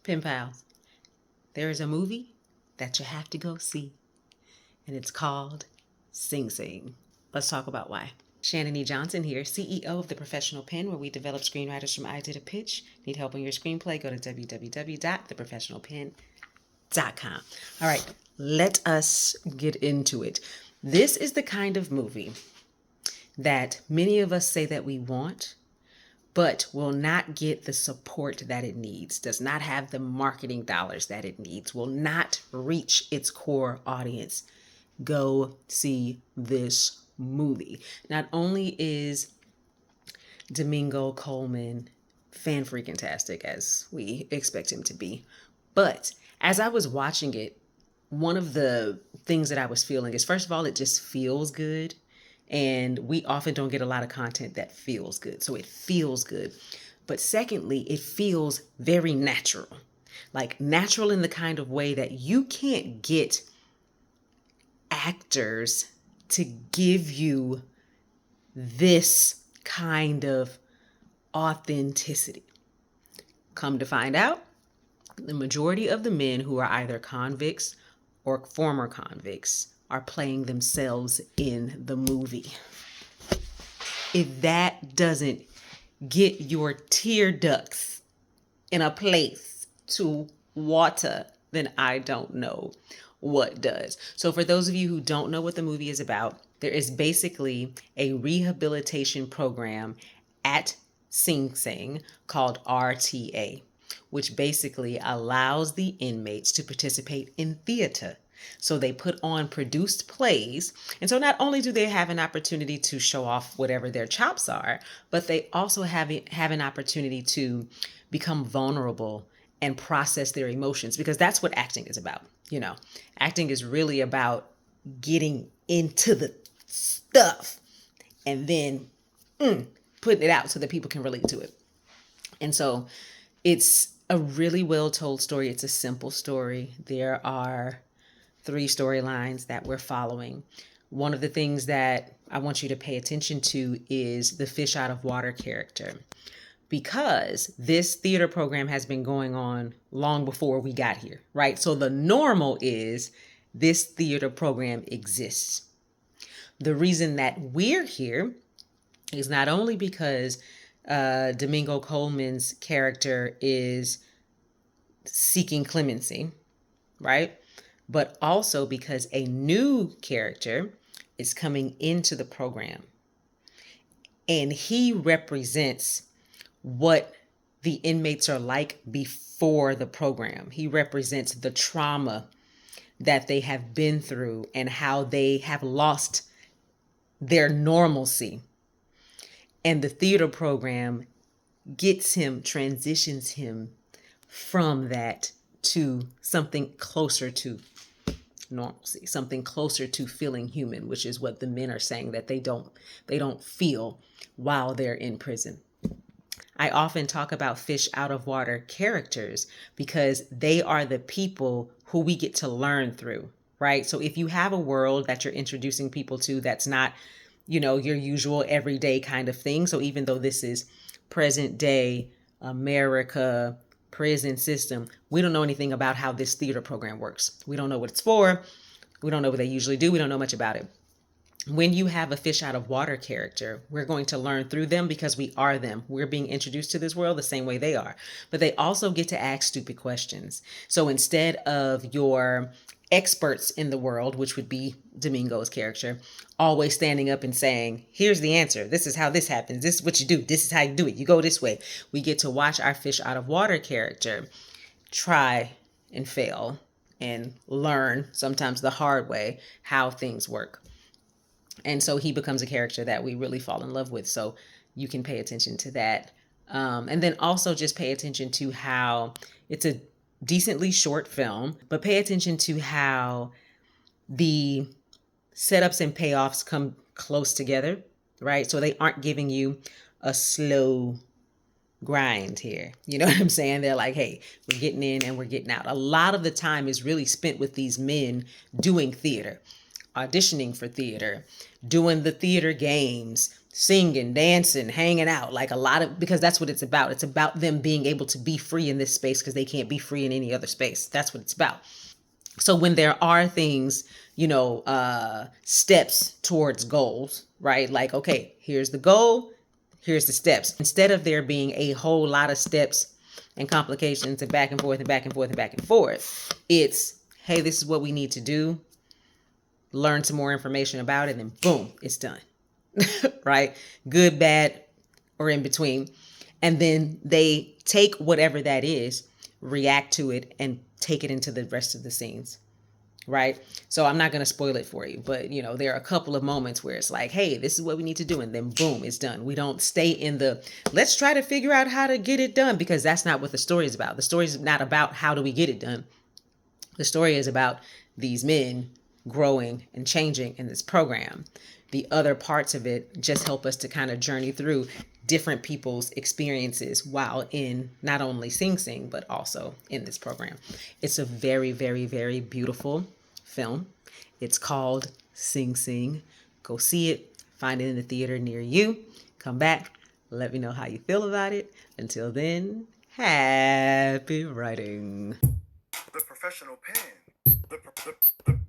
Pen pals, there is a movie that you have to go see, and it's called Sing Sing. Let's talk about why. Shannan E. Johnson here, CEO of The Professional Pen, where we develop screenwriters from idea to pitch. Need help on your screenplay? Go to www.theprofessionalpen.com. All right, let us get into it. This is the kind of movie that many of us say that we want, but will not get the support that it needs, does not have the marketing dollars that it needs, will not reach its core audience. Go see this movie. Not only is Domingo Colman fan freaking tastic, as we expect him to be, but as I was watching it, one of the things that I was feeling is, first of all, it just feels good. And we often don't get a lot of content that feels good. So it feels good. But secondly, it feels very natural. Like natural in the kind of way that you can't get actors to give you this kind of authenticity. Come to find out, the majority of the men who are either convicts or former convicts are playing themselves in the movie. If that doesn't get your tear ducts in a place to water, then I don't know what does. So for those of you who don't know what the movie is about, there is basically a rehabilitation program at Sing Sing called RTA, which basically allows the inmates to participate in theater. So they put on produced plays. And so not only do they have an opportunity to show off whatever their chops are, but they also have an opportunity to become vulnerable and process their emotions, because that's what acting is about. You know, acting is really about getting into the stuff and then putting it out so that people can relate to it. And so it's a really well told story. It's a simple story. There are 3 storylines that we're following. One of the things that I want you to pay attention to is the fish out of water character, because this theater program has been going on long before we got here, right? So the normal is this theater program exists. The reason that we're here is not only because Domingo Colman's character is seeking clemency, right? But also because a new character is coming into the program. And he represents what the inmates are like before the program. He represents the trauma that they have been through and how they have lost their normalcy. And the theater program transitions him from that to something closer to normalcy, something closer to feeling human, which is what the men are saying that they don't feel while they're in prison. I often talk about fish out of water characters because they are the people who we get to learn through, right? So if you have a world that you're introducing people to that's not, your usual everyday kind of thing. So even though this is present day America prison system, we don't know anything about how this theater program works. We don't know what it's for. We don't know what they usually do. We don't know much about it. When you have a fish out of water character, we're going to learn through them because we are them. We're being introduced to this world the same way they are. But they also get to ask stupid questions. So instead of your experts in the world, which would be Domingo's character, always standing up and saying, here's the answer. This is how this happens. This is what you do. This is how you do it. You go this way. We get to watch our fish out of water character try and fail and learn, sometimes the hard way, how things work. And so he becomes a character that we really fall in love with. So you can pay attention to that. And then also just pay attention to how it's a decently short film, but pay attention to how the setups and payoffs come close together, right? So they aren't giving you a slow grind here. You know what I'm saying? They're like, hey, we're getting in and we're getting out. A lot of the time is really spent with these men doing theater, auditioning for theater, doing the theater games, singing, dancing, hanging out, like a lot of, because that's what it's about. It's about them being able to be free in this space because they can't be free in any other space. That's what it's about. So when there are things, steps towards goals, right? Like, okay, here's the goal, here's the steps. Instead of there being a whole lot of steps and complications and back and forth and back and forth and back and forth, it's, hey, this is what we need to do. Learn some more information about it, and boom, it's done. Right? Good, bad, or in between. And then they take whatever that is, react to it, and take it into the rest of the scenes. Right? So I'm not going to spoil it for you, but there are a couple of moments where it's like, hey, this is what we need to do. And then boom, it's done. We don't stay in the, let's try to figure out how to get it done, because that's not what the story is about. The story is not about how do we get it done. The story is about these men growing and changing in this program. The other parts of it just help us to kind of journey through different people's experiences while in not only Sing Sing, but also in this program. It's a very, very, very beautiful film. It's called Sing Sing. Go see it. Find it in the theater near you. Come back. Let me know how you feel about it. Until then, happy writing. The professional pen. The professional